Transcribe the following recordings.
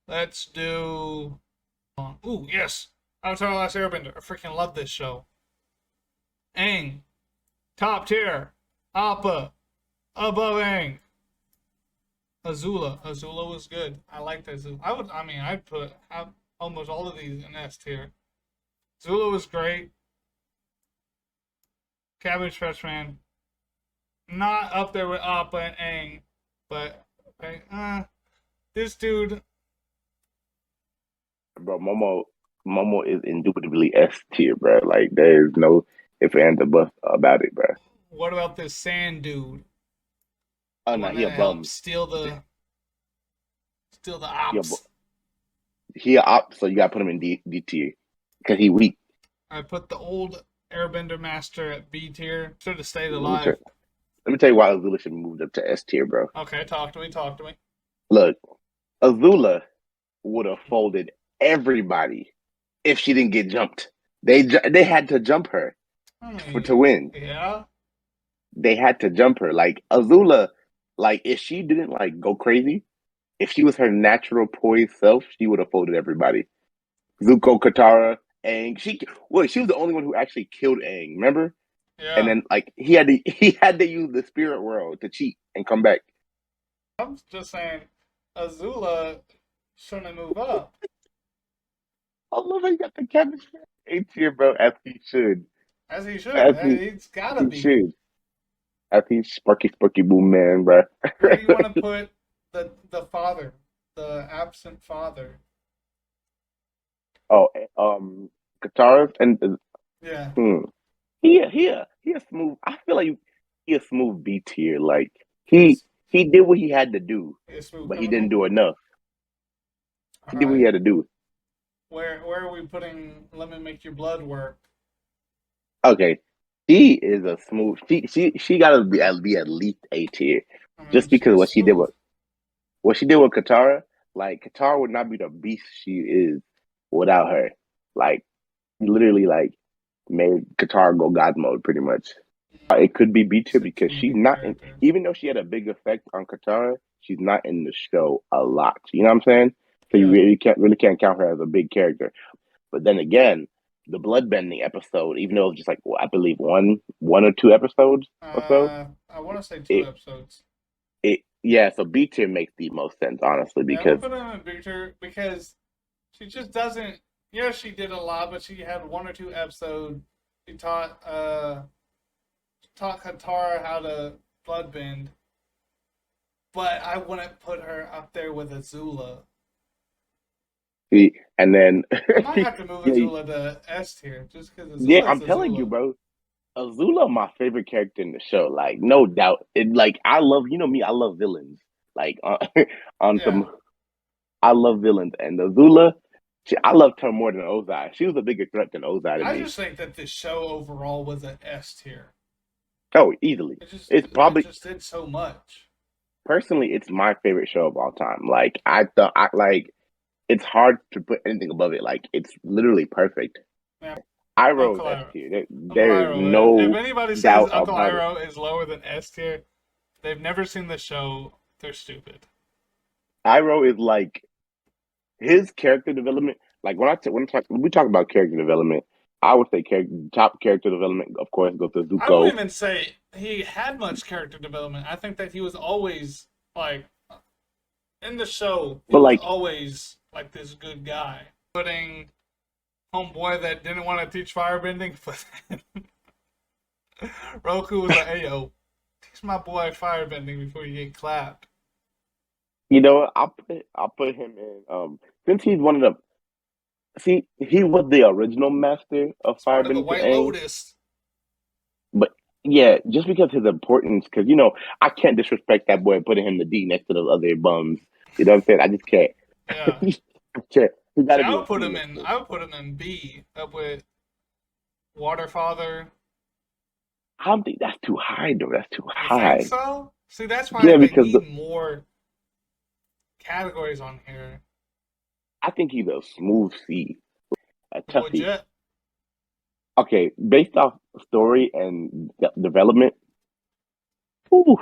Let's do. Ooh, yes. Avatar the Last Airbender. I freaking love this show. Aang, top tier. Appa, above Aang. Azula was good. I liked Azula. I'd put almost all of these in S tier. Azula was great. Cabbage Patch Man, not up there with Appa and Aang, but okay, this dude. Bro, Momo is indubitably S tier, bro. Like there is no if and or buts about it, bro. What about this Sand dude? Oh The no, one he a that helped bum. steal the He a bu- ops. he a op, so you gotta put him in D tier because he weak. I put the old Airbender Master at B tier. Should have stayed Let me tell, alive. let me tell you why Azula should have moved up to S tier, bro. Okay, talk to me. Talk to me. Look, Azula would have folded everybody if she didn't get jumped. They had to jump her to win. Yeah. They had to jump her. Like Azula, like if she didn't like go crazy, if she was her natural poised self, she would have folded everybody. Zuko, Katara, Aang. She was the only one who actually killed Aang. Remember? And Yeah. then like he had to use the spirit world to cheat and come back. I'm just saying, Azula shouldn't move up. I love how you got the chemistry. A tier, bro. As he should. As he should. As he, He's gotta he be. should. As he Sparky Sparky Boom Man, bro. Where do you want to put the father, the absent father? oh, Katara and Yeah. hmm. He a smooth. I feel like he a smooth B tier. Like he He's he did what he had to do, a smooth but he didn't criminal. do enough. All He did what he right. had to do. Where are we putting? Let me make your blood work. Okay, she is a smooth. She gotta be at least A tier, I mean, just because she's smooth. what she did with Katara. Like Katara would not be the beast she is without her. Like he literally like made Katara go God mode pretty much. It could be B tier She's a because she's comedic not in. character. Even though she had a big effect on Katara, she's not in the show a lot. You know what I'm saying? So you Yeah. really can't count her as a big character. But then again, the bloodbending episode, even though it was just like well, I believe one or two episodes or so, I want to say two it episodes. it yeah. So B tier makes the most sense honestly Yeah, I'm gonna because put her in Victor because she just doesn't. Yeah, she did a lot, but she had one or two episodes. She taught Katara how to bloodbend, but I wouldn't put her up there with Azula. and then I might have to move yeah, Azula to S tier just because yeah, Azula is I'm telling you, Azula. bro. Azula, my favorite character in the show, like no doubt. It like I love, me, I love villains. Like on Yeah, some, I love villains, and Azula, I loved her more than Ozai. She was a bigger threat than Ozai to I me. just think that this show overall was an S tier. Oh, easily. It's It probably just did so much. personally, it's my favorite show of all time. Like I thought, I like it's hard to put anything above it. Like it's literally perfect. Yeah, Iroh is Uncle S Iroh. tier. Uncle There is Iroh. If no anybody says doubt Uncle about it. Iroh is lower than S tier, they've never seen the show. They're stupid. Iroh is like his character development, like when we talk about character development, I would say top character development, of course, goes to I won't Zuko. even say he had much character development. I think that he was always like in the show. He But was like, always like this good guy. Putting homeboy that didn't want to teach firebending, but Roku was like, "Hey yo, teach my boy firebending before you get clapped." what, I'll put him in. Since he's one of he was the original master of It's part of the Firebending to White Aang, Lotus. but yeah, just because his importance, because I can't disrespect that boy putting him the D next to those other bums. You know what I'm saying? I just can't. Yeah. I can't. He got See, to be a C I lister. would put him in B up with Waterfather. I don't think that's too high, though. That's too You think high. so? See, that's why Yeah, they because need more categories on here. I think he's a smooth C, a Would toughie. you? Okay, based off story and development, ooh,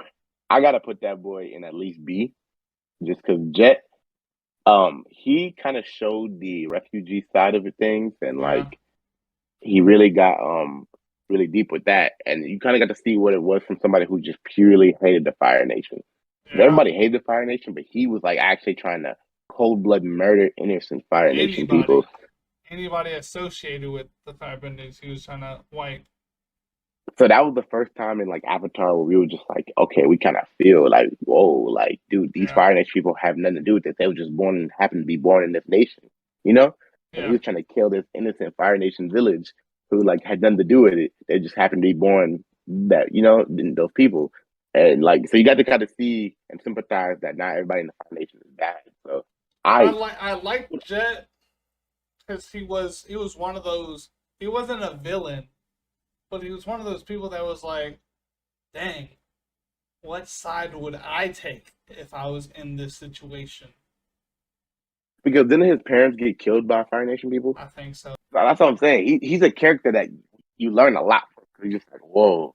I gotta put that boy in at least B, just because Jet. He kind of showed the refugee side of things, and Yeah, like he really got really deep with that, and you kind of got to see what it was from somebody who just purely hated the Fire Nation. yeah. Everybody hated the Fire Nation, but he was like actually trying to cold blood murder innocent Fire Nation people. Anybody, anybody associated with the Firebenders, he was trying to wipe. So that was the first time in like Avatar where we were just like, okay, we kind of feel like, whoa, like, dude, these Yeah, Fire Nation people have nothing to do with it. They were just born and happened to be born in this nation, you know? And he yeah. was trying to kill this innocent Fire Nation village who like had nothing to do with it. They just happened to be born that, those people. And like, so you got to kind of see and sympathize that not everybody in the Fire Nation is bad. So I, I like Jet because he was one of those. He wasn't a villain, but he was one of those people that was like, dang, what side would I take if I was in this situation? because didn't his parents get killed by Fire Nation people? I think so. That's what I'm saying. He's a character that you learn a lot from. You're just like, whoa,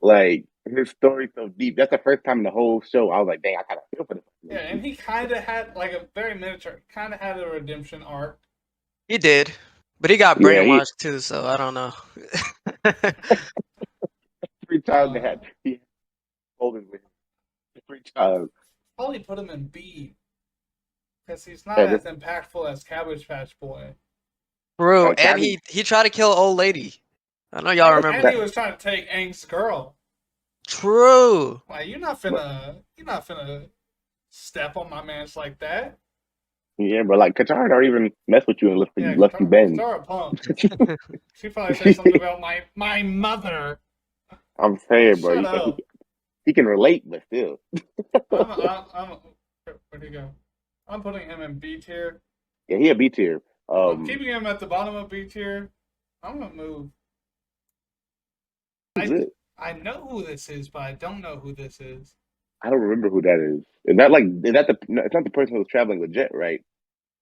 like his story's so deep. That's the first time in the whole show I was like, dang, I kind of feel for Yeah, this. and he kind of had like a very miniature, kind of had a redemption arc. He did, but he got Yeah, he brainwashed too, so I don't know. every time they Uh, had he had holding with him. Every time. Probably put him in B because he's not Yeah, as impactful as Cabbage Patch Boy. True, and Cabby, he tried to kill old lady. I know y'all remember And he that, that. was trying to take Aang's girl. True. Like but you're not finna step on my man's like that. yeah, but like Qatar don't even mess with you unless you Yeah, left you bend. Katara punk. She probably said something about my mother. I'm saying, bro, Shut up. he can relate, but still. Where'd he go? I'm putting him in B tier. Yeah, he a B tier. I'm keeping him at the bottom of B tier. I'm gonna move. Who's I it? I know who this is, but I don't know who this is. I don't remember who that is. Is that no, it's not the person who was traveling with Jet, right?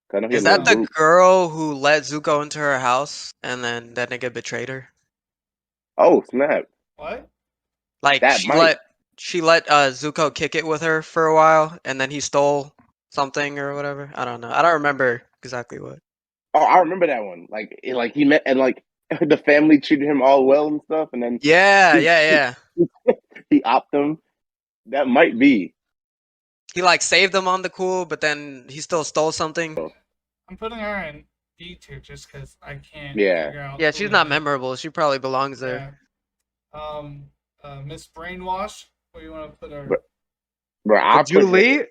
'Cause I know he Is had a little that the No. group. girl who let Zuko into her house and then that nigga betrayed her? Oh snap! What? Like That might. she let Zuko kick it with her for a while and then he stole something or whatever. I don't know. I don't remember exactly what. Oh, I remember that one. Like he met and like the family treated him all well and stuff, and then Yeah, he yeah, yeah. he opt them. That might be. He like saved them on the cool, but then he still stole something. I'm putting her in B tier just because I can't Yeah, figure out Yeah, who she's it not is. memorable. She probably belongs there. Yeah. Miss Brainwash. Where you want to put her? but bro, I put her. Julie?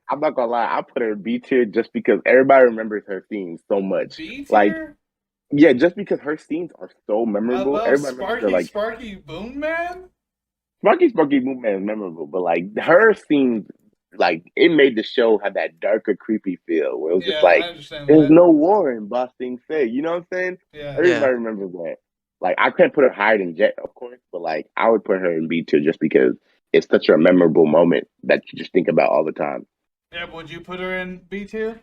I'm not gonna lie. I put her in B tier just because everybody remembers her scenes so much. B Like, tier yeah, just because her scenes are so memorable. above Everybody remembers her. Sparky Like Sparky Boom Man. Sparky Movement is memorable, but like her scenes, like it made the show have that darker, creepy feel where it was just Yeah, I like understand there's that. no war in Boss Thing Say. You know what I'm saying? Yeah. Yeah. Everybody remembers that. Like I can't put her higher than Jet, of course, but like I would put her in B tier just because it's such a memorable moment that you just think about all the time. Yeah. Would you put her in B tier?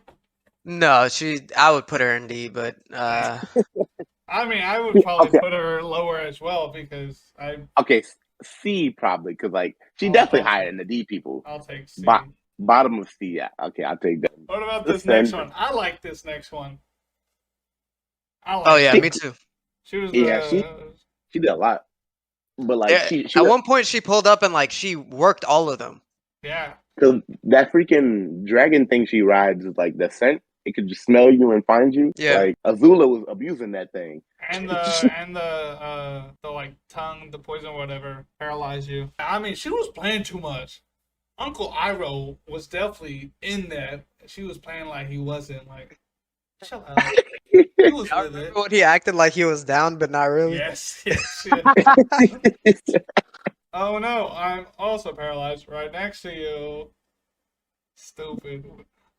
No, I would put her in D, but I mean, I would probably Okay, put her lower as well because okay, C probably because like she I'll, definitely I'll higher take than the D people. I'll take Bo- C. Bottom of C, yeah. Okay, I'll take that. What about The this next send. one? I like this next one. I oh like yeah, She, me her. too. She was yeah, the she did a lot, but like she At one point she pulled up and like she worked all of them. yeah. Cause that freaking dragon thing she rides is like the scent. It could just smell you and find you. Yeah. Like Azula was abusing that thing. And the like tongue, the poison, whatever, paralyze you. I mean, she was playing too much. Uncle Iroh was definitely in that. She was playing like he wasn't. Like, shut up. He was I with remember it. when he acted like he was down, but not really. Yes, yes, yes. Oh no, I'm also paralyzed right next to you. Stupid.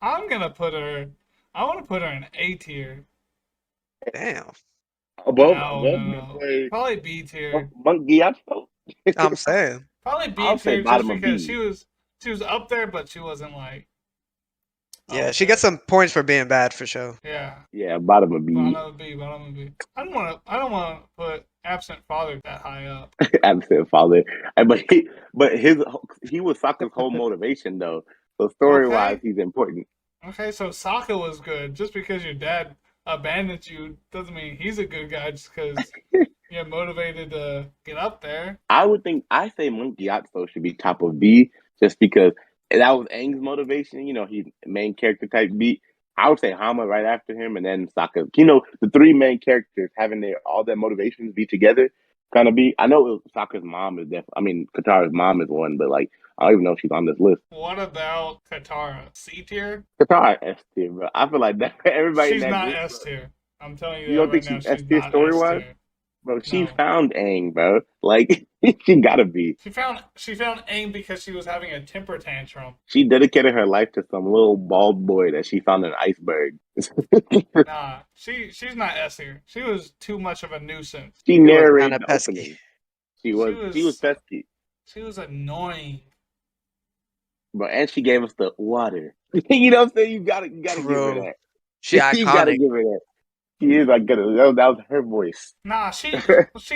I'm gonna put her. I want to put her in A tier. Damn. above my No. boy Probably B tier. Monk Giato. I'm saying. Probably B I'll say tier just bottom of because B. she was up there, but she wasn't like Yeah, up she there. gets some points for being bad for sure. Yeah. Yeah, bottom of B. Bottom of B. Bottom of B. I don't want to put absent father that high up. Absent father. But he was Sokka's whole motivation though. So story wise, Okay. he's important. Okay, so Sokka was good. Just because your dad abandoned you doesn't mean he's a good guy just because you're motivated to get up there. I say Monkey Otso should be top of B just because that was Aang's motivation. You know, he's main character type B. I would say Hama right after him, and then Sokka. You know, the three main characters having their all their motivations be together, kind of be. I know Sokka's mom is definitely. I mean, Katara's mom is one, but like I don't even know if she's on this list. What about Katara? C tier? Katara S tier, bro. I feel like that everybody in She's that not group. S tier. I'm telling you You that don't right think now. she's S She's tier not story S wise? tier. Bro, she No. found Aang, bro. Like she gotta be. She found Aang because she was having a temper tantrum. She dedicated her life to some little bald boy that she found in an iceberg. Nah, she's not S tier. She was too much of a nuisance. She He was narrated kind of the pesky. opening. She was pesky, She was annoying. but and she gave us the water. You know what I'm saying? You gotta give her True. that. She You gotta iconic. give her that. She is like that was her voice. Nah, she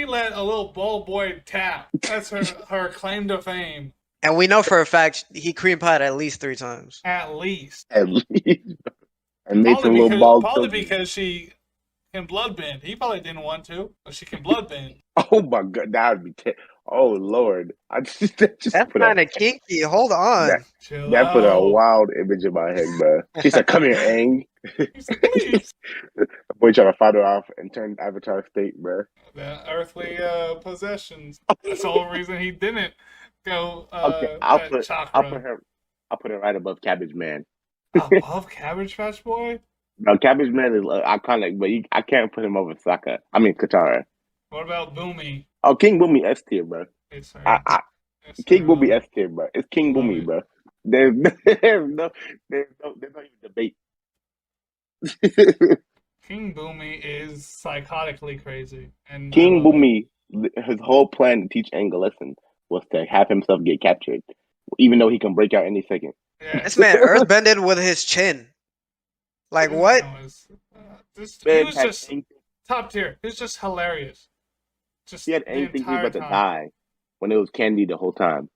let a little bald boy tap. That's her claim to fame. And we know for a fact he cream pied at least 3 times. At least. At least, and made some little bald Probably children. because she can bloodbend. He probably didn't want to, but she can bloodbend. Oh my god, that would be. Oh lord, I just That's put kind of kinky. Hold on. Chill that put a out. wild image in my head, bro. She said, "Come here, Aang." He's like, please. The boy trying to fight her off and turn Avatar state, bro. The earthly possessions. That's the whole reason he didn't go Okay, chakra. I'll put her right above Cabbage Man. Above Cabbage Patch Boy? No, Cabbage Man is iconic, but I can't put him over Sokka. I mean Katara. What about Boomy? Oh, King Boomy S tier, bro. It's her. King Boomy S tier, bro. It's King Love Boomy, it. bro. There's no even debate. King Boomy is psychotically crazy. And King Boomy, his whole plan to teach Aang a lesson was to have himself get captured, even though he can break out any second. Yeah. This man earthbended with his chin. Like what? He was just top tier. He was just hilarious. Just he had the Aang think he was entire about to time. die when it was Candy the whole time.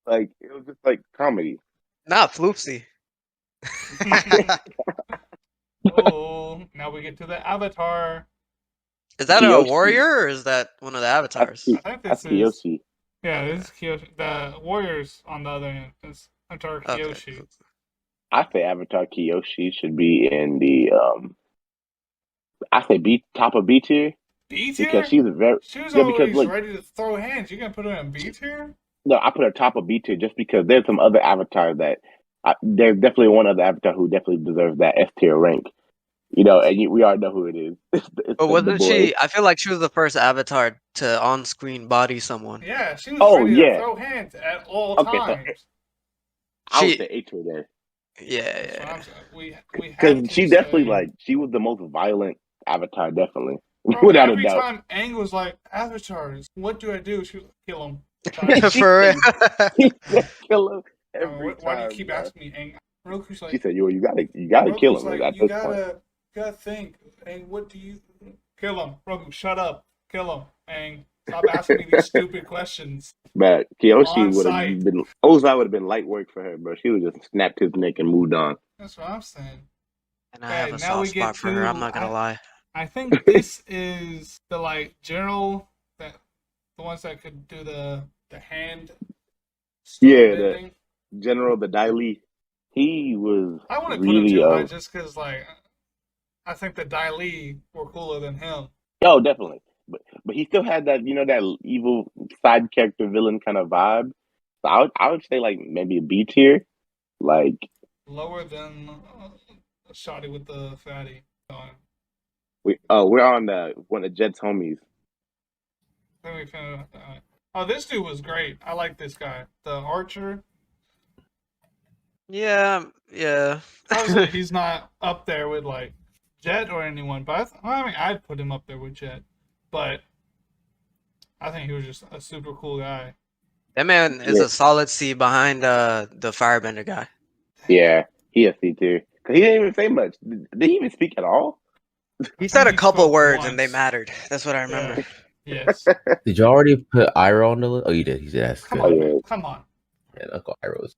Like it was just like comedy. Not floopsy. Oh, now we get to the Avatar. Is that Kyoshi. a warrior or is that one of the avatars? I think That's this is. Kyoshi. Yeah, this is Kyoshi. The Warriors on the other end. It's Avatar Kyoshi. Okay. I say Avatar Kyoshi should be in the I say top of B tier B tier? because she's a very She was because always look, ready to throw hands. You gonna put her in B tier? no, I put her top of B tier just because there's some other avatars that there's definitely one other avatar who definitely deserves that S tier rank. You know, and we already know who it is. It's But wasn't boy. she? I feel like she was the first avatar to on-screen body someone. Yeah, she was ready to throw hands at all times. I would say A tier there. Yeah. Because she definitely she was the most violent avatar, definitely. Bro, without a doubt. Every time Aang was like, avatars, what do I do? She was like, kill him. For real. Kill him every Why do you time, keep bro. asking me, Aang? Roku's like, She said, you gotta kill him. Like, At you this point. gotta think. Aang, what do you kill him? Roku, shut up. Kill him. Aang, stop asking me these stupid questions. But Kyoshi On would site. have been Ozai would have been light work for her, bro. She would have just snapped his neck and moved on. That's what I'm saying. And I have a soft spot for her. I'm not gonna lie. I think this is the general the ones that could do the hand. Yeah, bending. the General the Dai Li. He was I wouldn't really put him too high just because I think the Dai Li were cooler than him. Oh, definitely. But he still had that that evil side character villain kind of vibe. So I would say maybe a B tier, like lower than Shotty with the fatty. We're on one of Jet's homies. Then we found oh, this dude was great. I like this guy, the archer. Yeah. Obviously, he's not up there with Jet or anyone, but I mean, I'd put him up there with Jet. But I think he was just a super cool guy. That man is a solid C behind the firebender guy. Yeah, he a C tier. Cause he didn't even say much. Did he even speak at all? He said a couple words once. and they mattered. That's what I remember. Yeah. Yes. Did you already put Iroh on the list? Oh, you did. He did. That's Come good. on, man. Come on. Yeah, Uncle Iroh's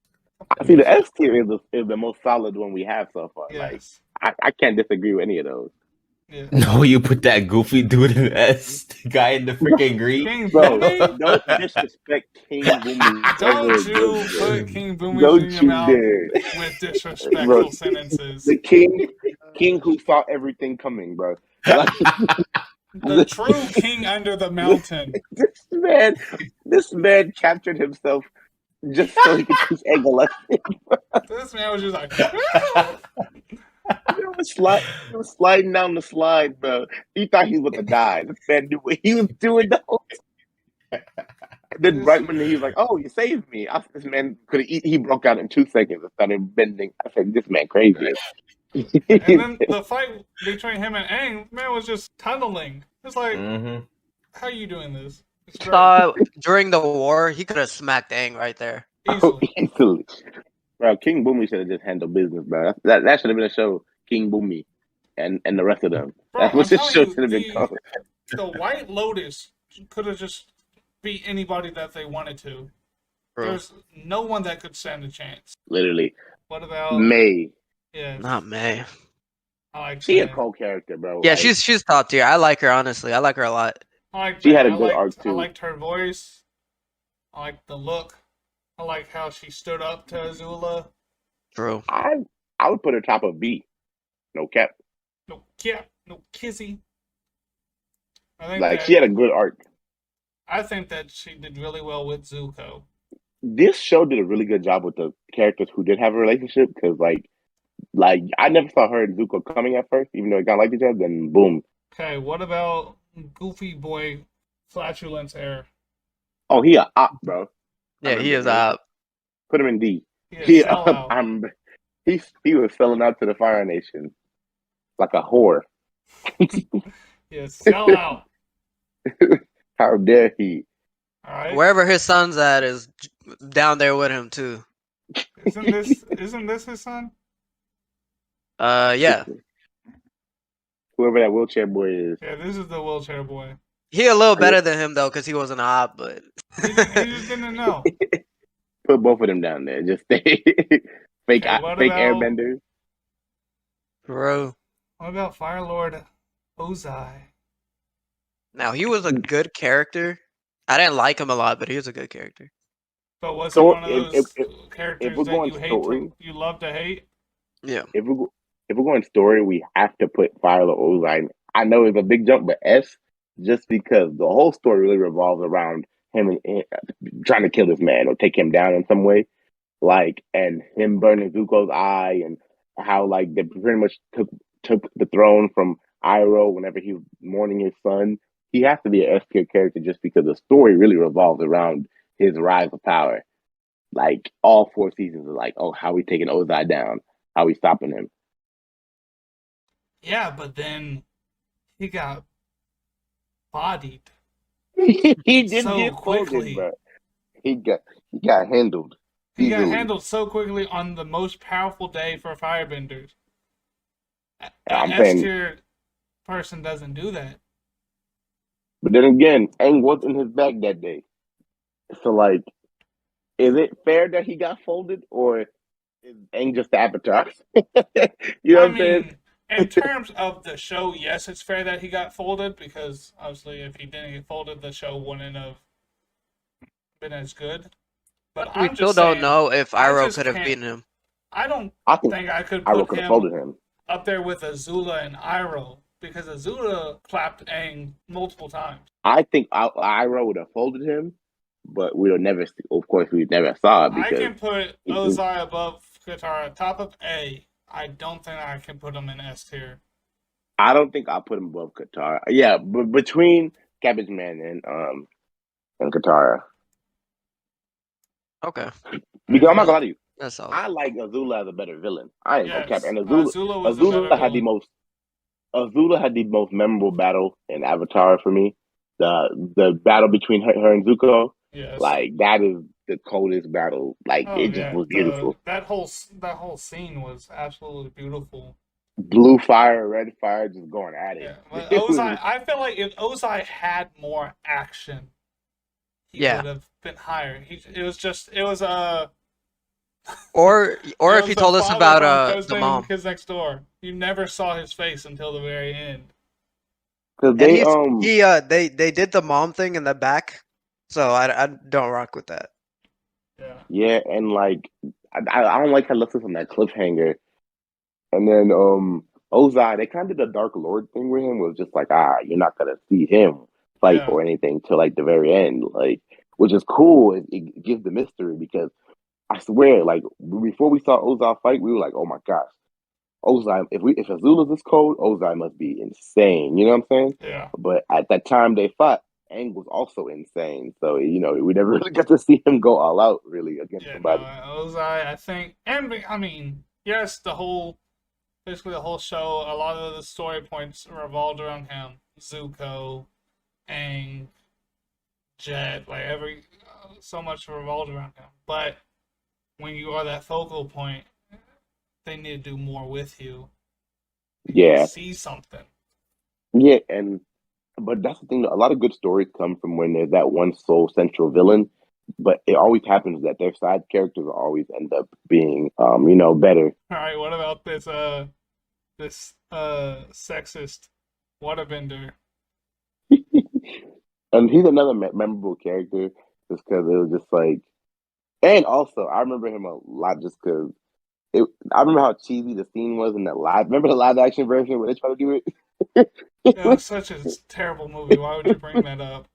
I see the S tier is the most solid one we have so far. Like Yes. I can't disagree with any of those. Yeah. No, you put that goofy dude in S, the guy in the freaking green. King Bro, Boomy? don't disrespect King Boomy ever Don't again, you bro. put King Boomies in Don't your you mouth dare. with Bro, disrespectful sentences. the king who saw everything coming, bro. Like The true king under the mountain. this man captured himself just so he could teach Egg a lesson. This man was just like, He was sliding down the slide, bro. He thought he was about to die. This man knew what he was doing the whole time. And then right when he was like, "Oh, you saved me," this man could he broke out in 2 seconds and started bending. I said, "This man crazy." and then the fight between him and Aang, man was just tunneling. It's like, how are you doing this? It's great. During the war, he could have smacked Aang right there. Easily. Easily. Bro, King Boomy should have just handled business, bro. That should have been a show, King Boomy, and the rest of them. Bro, That's what I'm this telling show you, should have been called. the White Lotus could have just beat anybody that they wanted to. Bro. There's no one that could stand a chance. Literally. What about May. Yeah, Not May. I like She a May. cold character, bro. Yeah, Like, she's top tier. I like her honestly. I like her a lot. I like She May. had a I good liked, arc, I too. liked her voice. I liked the look. I like how she stood up to Azula. True. I would put her top of B. No cap. No cap, no kissy. I think Like that, she had a good arc. I think that she did really well with Zuko. This show did a really good job with the characters who did have a relationship because, like I never saw her and Zuko coming at first, even though they kind of liked each other. Then boom. Okay, what about Goofy Boy Flatulence Air? Oh, he a op, bro. Yeah, he is remember up. Put him in D. He a sellout. He was selling out to the Fire Nation like a whore. Yeah, sell out. How dare he? All right. Wherever his son's at is down there with him too. Isn't this his son? Yeah. Whoever that wheelchair boy is. Yeah, this is the wheelchair boy. He a little better than him though, because he wasn't a op, but He just didn't know. Put both of them down there. Just stay fake Okay, what fake about- airbenders. bro. What about Fire Lord Ozai? Now he was a good character. I didn't like him a lot, but he was a good character. But was So, he one of those characters we're that going you hate story- you love to hate? Yeah. If we're going story, we have to put Fire Lord Ozai. I know it's a big jump, but S, just because the whole story really revolves around him and trying to kill this man or take him down in some way, like, and him burning Zuko's eye, and how like they pretty much took the throne from Iroh whenever he was mourning his son. He has to be an S tier character just because the story really revolves around his rise of power. Like all 4 seasons are like, oh, how we taking Ozai down, how we stopping him. Yeah, but then he got bodied. He didn't So get quickly. folded, bro. He got handled. He got easily. handled so quickly on the most powerful day for firebenders. I'm An saying- S tier person doesn't do that. But then again, Aang was in his bag that day. So, like, is it fair that he got folded, or is Aang just the Avatar? You know what I'm saying? In terms of the show, yes, it's fair that he got folded, because obviously if he didn't get folded, the show wouldn't have been as good. But We I'm still just don't saying, know if I Iroh just could have can't- beaten him. I don't I think think I could Iroh put could have him folded him. up there with Azula and Iroh, because Azula clapped Aang multiple times. I think Iroh would have folded him, but we would never. Of course, we never saw it I because can put Ozai above Katara, top of A. I don't think I can put him in S tier. I don't think I'll put him above Katara. Yeah, but between Cabbage Man and Katara, Okay. because I'm not gonna lie to you, That's all. I like Azula as a better villain. I ain't gonna Yes, cap. And Azula was a better Azula had the villain. most. Azula had the most memorable battle in Avatar for me. The battle between her and Zuko, Yes. like that is the coldest battle. Like Oh, it just yeah, was beautiful. That whole scene was absolutely beautiful. Blue fire, red fire, just going at it. Yeah, but It was- Ozai, I feel like if Ozai had more action, he Yeah. would have been higher. It was Or It if was he the told us father about from the Thursday mom. Kids Next Door. You never saw his face until the very end. Because And they they did the mom thing in the back, so I don't rock with that. Yeah. yeah, and like I don't like how it left us on that cliffhanger. And then Ozai, they kind of did the Dark Lord thing with him, was just like, you're not gonna see him fight Yeah. or anything till like the very end, like, which is cool. It gives the mystery because I swear, like before we saw Ozai fight, we were like, oh my gosh, Ozai. If Azula's this cold, Ozai must be insane. You know what I'm saying? Yeah. But at that time they fought, Aang was also insane. So we never really got to see him go all out really against Yeah, no, somebody. Ozai, I think, and I mean, yes, basically the whole show, a lot of the story points revolved around him. Zuko, Aang, Jet, like so much revolved around him. But when you are that focal point, they need to do more with you. You need to Yeah, see something. yeah, and but that's the thing. A lot of good stories come from when there's that one sole central villain, but it always happens that their side characters always end up being, better. All right, what about this sexist waterbender? And he's another memorable character just because it was just like, and also I remember him a lot just because I remember how cheesy the scene was in that live. Remember the live action version where they try to do it? It was such a terrible movie. Why would you bring that up?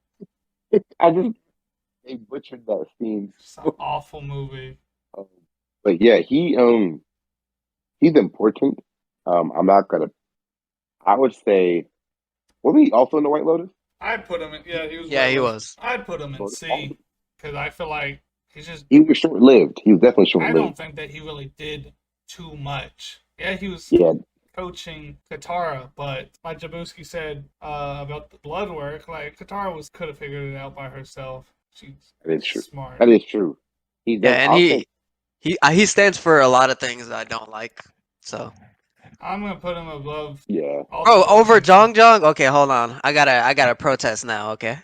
I just they butchered that scene. It's an awful movie. Um, but yeah, he's important. I'm not gonna. I would say, was he also in the White Lotus? I'd put him in. Yeah, he was. Yeah, he Lotus. was. I'd put him in C because I feel like he's just. He was short lived. He was definitely short I lived. don't think that he really did too much. Yeah, he was Yeah, coaching Katara, but like Jabuski said about the blood work, like Katara could have figured it out by herself. She's that is true. smart. That is true. He Yeah, does. and I'll say, he stands for a lot of things that I don't like. So I'm gonna put him above. yeah. oh, over Jong Jong. Okay, hold on. I gotta protest now. Okay,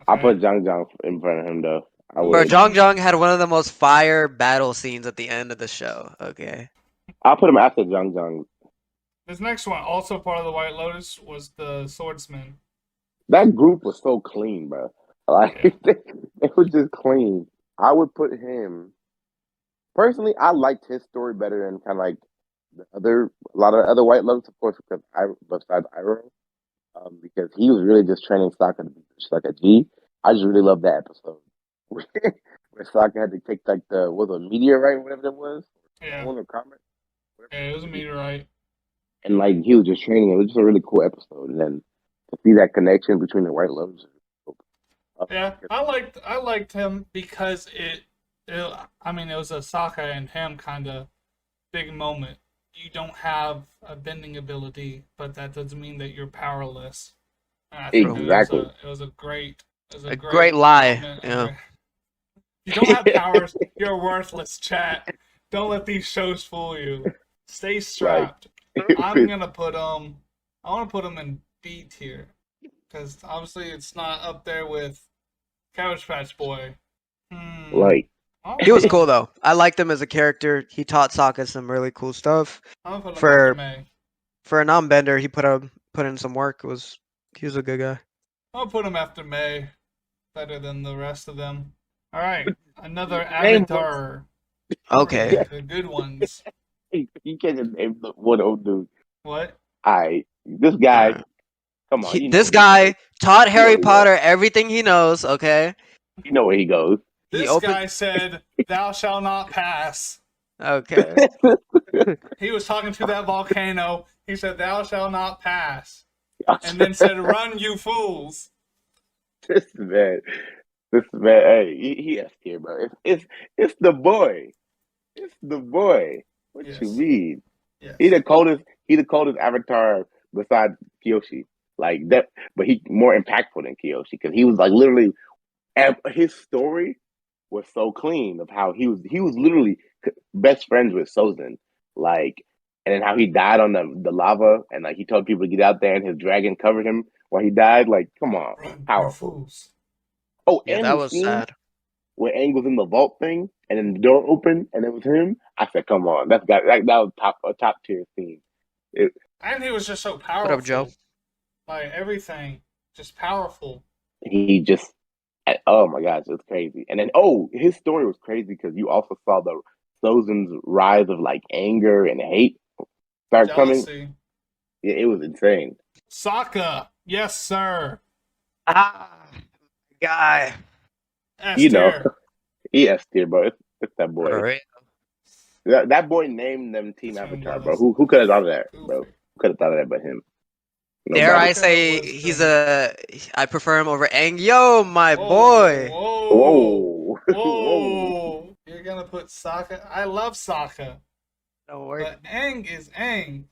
I Okay. put Zhang Zhang in front of him though. I bro, would. Jong Jong had one of the most fire battle scenes at the end of the show. Okay, I'll put him after Zhang Zhang. This next one, also part of the White Lotus, was the swordsman. That group was so clean, bro. Like Yeah. they were just clean. I would put him personally. I liked his story better than kind of like a lot of other White Lotus, of course, because besides Iroh, because he was really just training Sokka to be just like a G. I just really love that episode where Sokka had to take like was it a meteorite, whatever that was, Yeah. or comet, Yeah, it was a meteorite. and like he was just training. It was just a really cool episode, and then to see that connection between the White Lotus. Yeah, I liked him because I mean, it was a Sokka and him kind of big moment. You don't have a bending ability, but that doesn't mean that you're powerless. And I think that Exactly. it was a great great lie. moment. Yeah. You don't have powers, you're worthless, chat. Don't let these shows fool you. Stay strapped. I'm gonna put I want to put him in B tier because obviously it's not up there with Couch Patch Boy. Like He was cool though. I liked him as a character. He taught Sokka some really cool stuff. I'm gonna put him For after May. for a non-bender, he put in some work. He was a good guy. I'll put him after May. Better than the rest of them. All right, another Name Avatar. Okay. The good ones. you can't just name the one old dude. What? This guy. Alright. Come on, This guy taught Harry he Potter everything he knows. Okay. You know where he goes. He This opened. guy said, "Thou shalt not pass." Okay. He was talking to that volcano. He said, "Thou shalt not pass," and then said, "Run, you fools!" this man, hey, he S tier, bro. It's the boy. It's the boy. What Yes. you mean? Yes. He the coldest Avatar besides Kyoshi. Like that, but he more impactful than Kyoshi because he was like literally. And his story was so clean of how he was literally best friends with Sozin, like, and then how he died on the lava, and like he told people to get out there, and his dragon covered him while he died. Like, come on, Run, you powerful. fools! Oh, Yeah, and that the was scene sad. when Aang was in the vault thing, and then the door opened, and it was him. I said, "Come on, that was a top tier scene." And he was just so What up, Joe? powerful. Like everything, just powerful. He just, oh my gosh, it was crazy. And then, his story was crazy because you also saw the Sozin's rise of like anger and hate start coming. Jealousy. Yeah, it was insane. Sokka, yes sir. Guy. S You know, tier. he S tier, bro. It's that boy. All right. That boy named them Team Team Avatar, Willis. bro. Who could have thought of that, bro? Goofy. Who could have thought of that but him? Dare Nobody. I say Sokka was I prefer him over Aang. Yo, my Whoa, boy. Whoa. Whoa. Whoa. You're gonna put Sokka. I love Sokka. No worry. But Aang is Aang.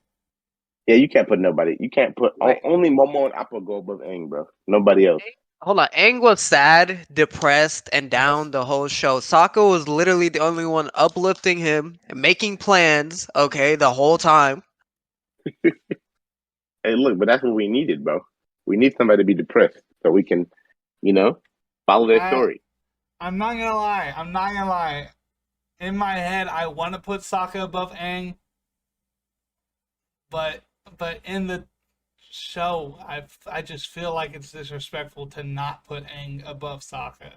Yeah, you can't put nobody. You can't put Wait. only Momo and Appa go above Aang, bro. Nobody else. Hold on. Aang was sad, depressed, and down the whole show. Sokka was literally the only one uplifting him and making plans, okay, the whole time. Hey, look, but that's what we needed, bro. We need somebody to be depressed so we can, follow their story. I'm not gonna lie. In my head, I want to put Sokka above Aang, but in the show, I just feel like it's disrespectful to not put Aang above Sokka.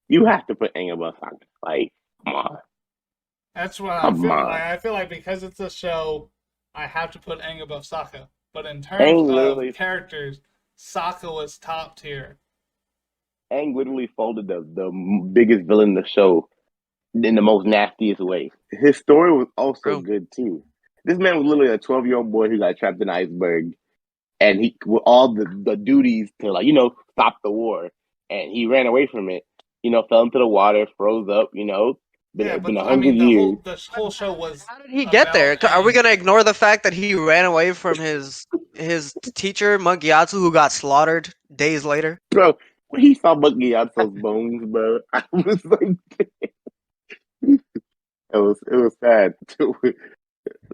You have to put Aang above Sokka. Like, come on. That's what Come I feel on. like. I feel like because it's a show, I have to put Aang above Sokka. But in terms Aang of literally- characters, Sokka was top tier. Aang literally folded the biggest villain in the show in the most nastiest way. His story was also True. good too. This man was literally a 12-year-old boy who got trapped in an iceberg, and he with all the duties to stop the war, and he ran away from it. Fell into the water, froze up. Been 100 years. The whole show was. How did he get there? about Are we Aang. gonna ignore the fact that he ran away from his teacher, Monkey Yatsu, who got slaughtered days later? Bro, when he saw Monkey Yatsu's bones, bro, I was like, it was sad too.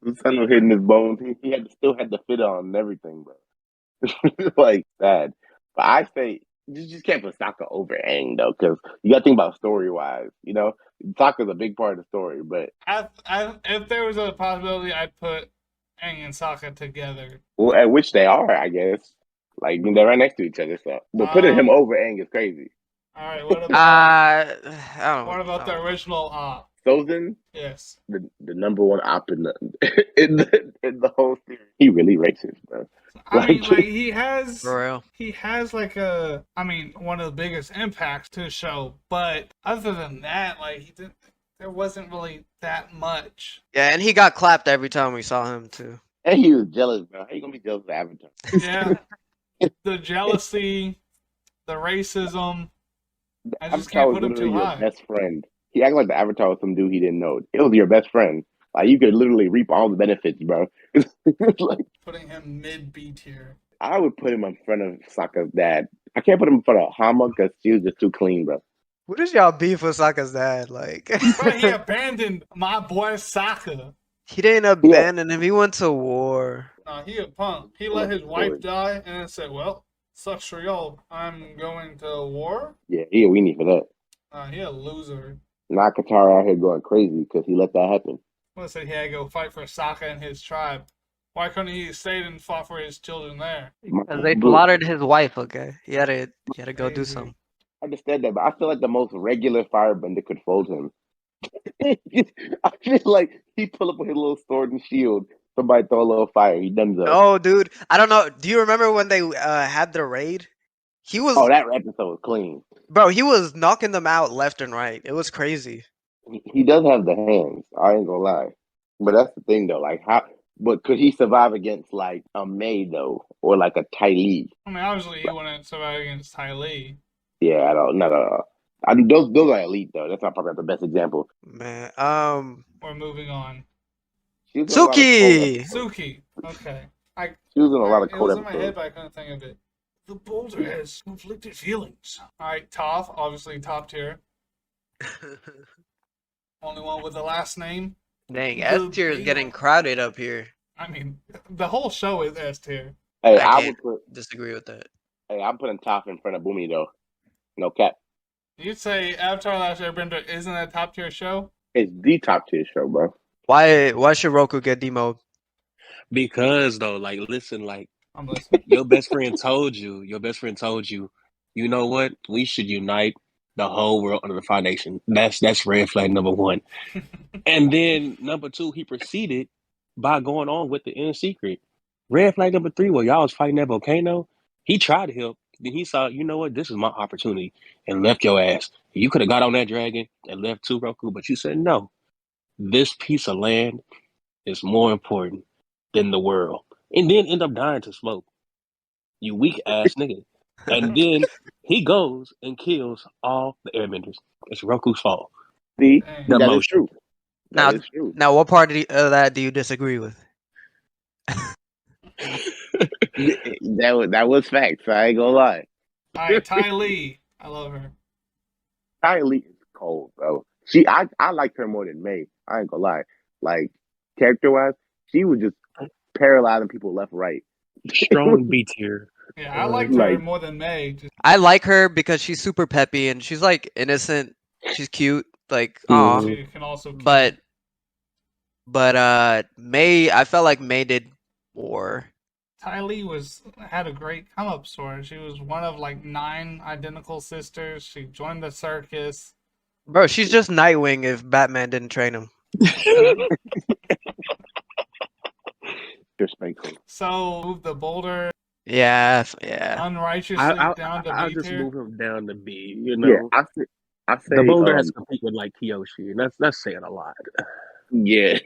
The sun was hitting his bones. He still had the fit on and everything, bro. Like sad. But I say you just can't put Sokka over Aang though, because you got to think about story wise. Sokka's a big part of the story, but If there was a possibility, I'd put Aang and Sokka together. well, at which they are, I guess. Like they're right next to each other, so but putting him over Aang is crazy. All right, what about I don't know. the original Op? Sozin, Yes. the number one op in the whole series. He really racist, bro. I mean, Like- like he has For real. one of the biggest impacts to the show, but other than that, like there wasn't really that much. Yeah, and he got clapped every time we saw him too. And he was jealous, bro. How you gonna be jealous of Avatar? Yeah. The jealousy, the racism. I just Avatar can't was put him literally too your high. best friend. He acted like the Avatar was some dude he didn't know. It was your best friend. Like you could literally reap all the benefits, bro. Like Putting him mid B tier. I would put him in front of Sokka's dad. I can't put him in front of Hama because she was just too clean, bro. What is y'all beef with Sokka's dad? Like, But he abandoned my boy Sokka. he didn't abandon him. He went to war. Nah, he a punk. He let his wife die and then said, "Well, sucks for y'all. I'm going to war." Yeah, he a weenie for that. Nah, he a loser. Not Katara out here going crazy because he let that happen. I said he had to go fight for Sokka and his tribe. Why couldn't he stayed and fought for his children there? Because they slaughtered his wife, okay? He had to go do Crazy. something. I understand that, but I feel like the most regular firebender could fold him. I feel like he pull up with his little sword and shield. Somebody throw a little fire. He done so. Oh, dude. I don't know. Do you remember when they had the raid? He was, Oh, that episode was clean. bro, he was knocking them out left and right. It was crazy. He does have the hands. I ain't gonna lie. But that's the thing, though. Like, how? But could he survive against like a May though, or like a Ty Lee? I mean, obviously he wouldn't survive against Ty Lee. Yeah, I don't. Not at all. I mean, those are elite though. That's not probably the best example. Man. We're moving on. She was in a lot of Suki! cold Suki. Okay. She was in a lot of It cold was in my head, episodes. but I couldn't think of it. The boulder has conflicted feelings. Alright, Toph, obviously top tier. Only one with the last name. Dang, The S tier is big getting one. crowded up here. I mean, the whole show is S tier. Hey, I I can't would put. disagree with that. Hey, I'm putting Toph in front of Boomy though. No cap. You'd say Avatar the Last Airbender isn't a top tier show? It's the top tier show, bro. Why should Roku get demoed? Because though, like, listen, like I'm listening. your best friend told you, you know what? We should unite the whole world under the foundation. That's red flag number one. And then number two, he proceeded by going on with the in secret. Red flag number three, while y'all was fighting that volcano, he tried to help. Then he saw, you know what, this is my opportunity, and left your ass. You could have got on that dragon and left too, Roku, but you said no. This piece of land is more important than the world. And then end up dying to smoke. You weak ass nigga. And then he goes and kills all the airbenders. It's Roku's fault. See, Dang. The that is motion. true. Now, That is true. now, what part of that do you disagree with? That was facts. I ain't gonna lie. Alright, Ty Lee. I love her. Ty Lee is cold, bro. I liked her more than May. I ain't gonna lie. Like character wise, she was just paralyzing people left, right. Strong B tier. Yeah, I liked her Like- more than May. Just, I like her because she's super peppy and she's like innocent. She's cute, like aw. she can also kill. But May, I felt like May did more. Ty Lee had a great come up story. She was one of like 9 identical sisters. She joined the circus. Bro, she's just Nightwing if Batman didn't train him. Disrespectful. So moved the boulder Yeah. unrighteously down to I'll B just tier. move him down to B. You know, Yeah, I say the boulder has to compete with like Kiyoshi, and that's saying a lot. yeah.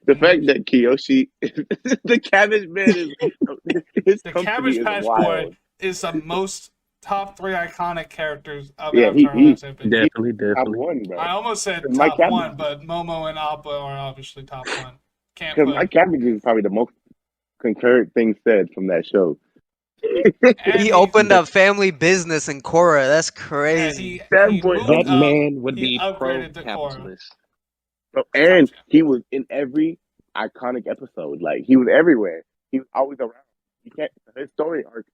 The fact that Kiyoshi, the Cabbage Man his The company Cabbage is Patch wild. Boy is the most top 3 iconic characters of Yeah, Avatar: The Last Airbender. Definitely. Top one, bro. I almost said Because Mike top Cabbage- 1, but Momo and Appa are obviously top 1. Can't Because put. Mike Cabbage is probably the most concurrent thing said from that show. And He opened a family business in Korra. That's Yeah, crazy. That he boy- moved That up. man would he be upgraded to Korra. pro-capitalist. Bro, and he was in every iconic episode. Like he was everywhere. He was always around. His story arc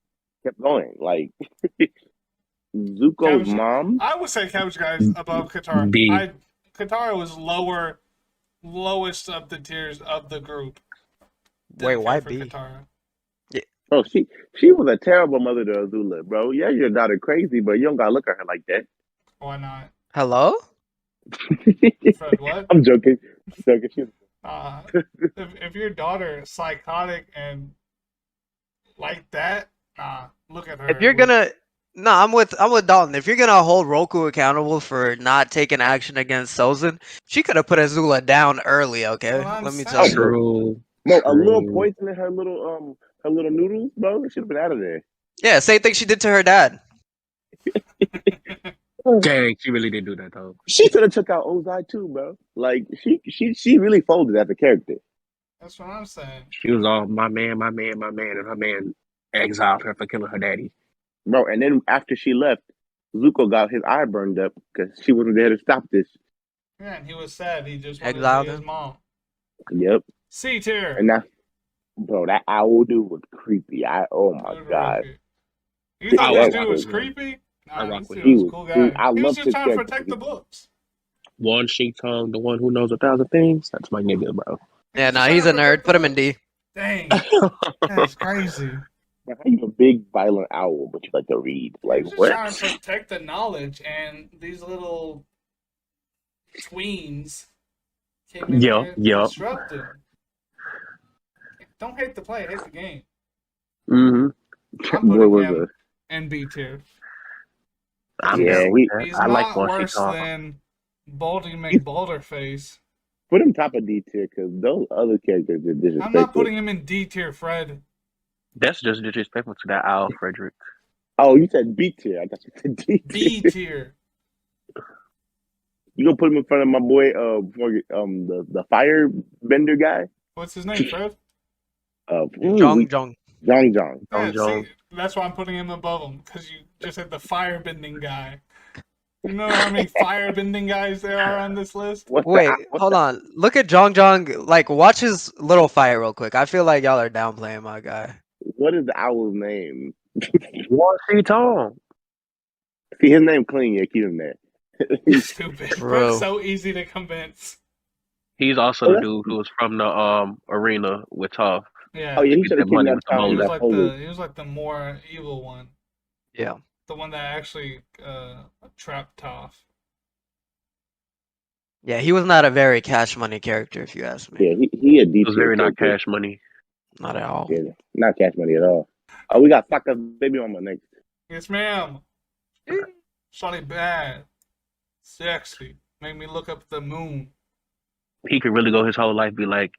kept going. Like Zuko's Cabbage- mom. I would say Cabbage Guy is above Katara. B. Katara was lowest of the tiers of the group. Wait, Didn't why care for B? Katara. Bro, she was a terrible mother to Azula, bro. Yeah, your daughter crazy, but you don't gotta look at her like that. Why not? Hello? Fred, what? I'm joking. She If your daughter is psychotic and like that, look at her. If you're gonna No, I'm with Dalton. If you're gonna hold Roku accountable for not taking action against Sozin, she could have put Azula down early, okay? Well, I'm Let me saying- tell you. True. No, a little True. poison in her little noodles, bro. Should have been out of there. Yeah, same thing she did to her dad. Dang, she really did do that though. She could have took out Ozai too, bro. Like she really folded as a character. That's what I'm saying. She was all my man, and her man exiled her for killing her daddy. Bro, and then after she left, Zuko got his eye burned up because she wasn't there to stop this. Yeah, and he was sad. He just wanted Exiled to see his him. mom. Yep. C tier. And that, bro, that owl dude was creepy. Oh my Dude, god. Rocky. You thought I this rock dude was with him. creepy? I Nah, rock this with dude him. was He a cool was- guy. dude, I He was loved just his trying to character. protect the books. One Shing Tong, the one who knows 1,000 things. That's my nigga, bro. He Yeah, was nah, just he's a trying to protect nerd. Put the him in D. books. Dang, that's crazy. How you a big violent owl, but you like to read? He Like was just what? trying to protect the knowledge, and these little tweens came in Yup, there and yup. disrupted. Don't hate the play, hate the game. Mm-hmm. I'm What putting was him it? in B tier. I'm Yeah, down with he- that. He's I not like One Shing worse Tong. than Baldy McBalderface. Put him top of D tier because those other characters are disrespectful. I'm not putting him in D tier, Fred. That's just disrespectful to that owl, Frederick. Oh, you said B tier. I thought you said D B tier. tier. You gonna put him in front of my boy, the firebender guy? What's his name, Fred? Jong. Jong. Yeah, Jong. see, that's why I'm putting him above him, because you just said the firebending guy. You know how many firebending guys there are on this list? Wait, hold on. Look at Jong. Like, watch his little fight real quick. I feel like y'all are downplaying my guy. What is the owl's name? One Shing Tong. See his name clean. Yeah, keep him there. Stupid. Bro. Bro, so easy to convince. He's also Oh, the that's- dude who was from the arena with Toph. Yeah. Oh yeah, he Get should that have money kidnapped with the Tom. He was motive. like the more evil one. Yeah. The one that actually trapped Toph. Yeah, he was not a very cash money character, if you ask me. Yeah, he a D It was tier very not character. cash money. Not at all. Yeah, not cash money at all. Oh, we got Sokka's baby mama next. Yes, ma'am. Shawty bad. Sexy. Make me look up the moon. He could really go his whole life be like,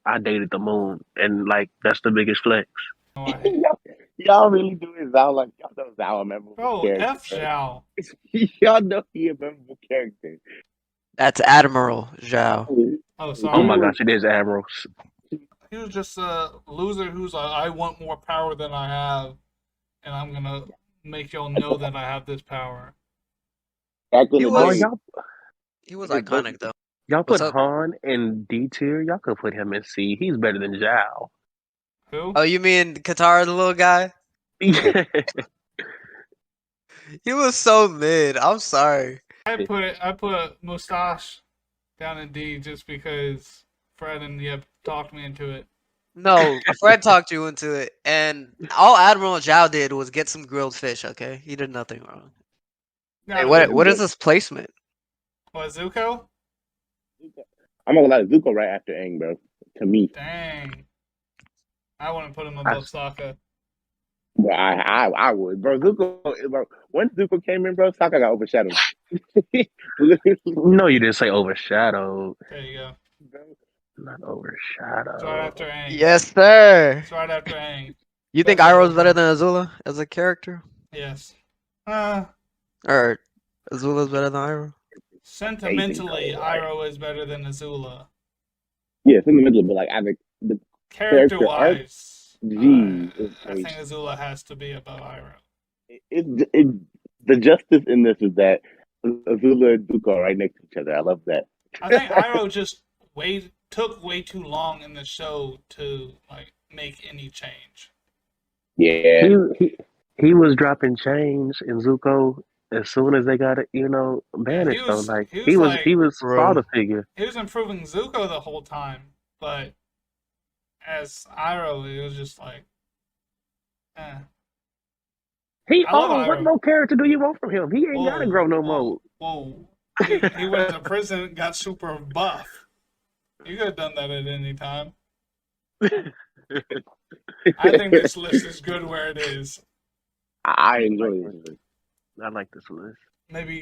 I dated the moon, and like that's the biggest flex. Oh, I hate. Y'all really do it Zhao like y'all know Zhao a memorable Bro, character. F Zhao. Y'all know he a memorable character. That's Admiral Zhao. Oh, sorry. Oh my gosh, it is admirals. He was just a loser who's like, I want more power than I have, and I'm gonna make y'all know that I have this power. Back in He the was- day, He was His iconic though. Y'all What's put up? Han in D tier. Y'all could put him in C. He's better than Zhao. Who? Oh, you mean Katara, the little guy? Yeah. He was so mid. I'm sorry. I put Mustache down in D just because Fred and Yep talked me into it. No, Fred talked you into it, and all Admiral Zhao did was get some grilled fish. Okay, he did nothing wrong. Hey, what is his placement? What, Zuko? I'm gonna lie, Zuko right after Aang, bro. To me, Dang. I wouldn't put him above Sokka. bro, I would, bro. Bro, once Zuko came in, bro, Sokka got overshadowed. No, you didn't say overshadowed. There you go. Not It's overshadowed. right after Aang. Yes, sir. It's right after Aang. You think That's Iroh's a- better than Azula as a character, Yes. or Azula's better than Iroh? Sentimentally, Amazing, right? Iroh is better than Azula. Yeah, it's in the middle, but like I think the Character arc, wise, Gee, I think Azula has to be above Iroh. the justice in this is that Azula and Zuko are right next to each other. I love that. I think Iroh just took way too long in the show to like make any change. Yeah, He was dropping chains in Zuko as soon as they got it, banished. was- So like he was like- he was Bro. father figure. He was improving Zuko the whole time, but as Iroh, it was just like, eh. I love What Iroh. more character do you want from him? He ain't gotta grow no more. Whoa. He went to prison, got super buff. You could have done that at any time. I think this list is good where it is. I enjoy it. I like this list. Maybe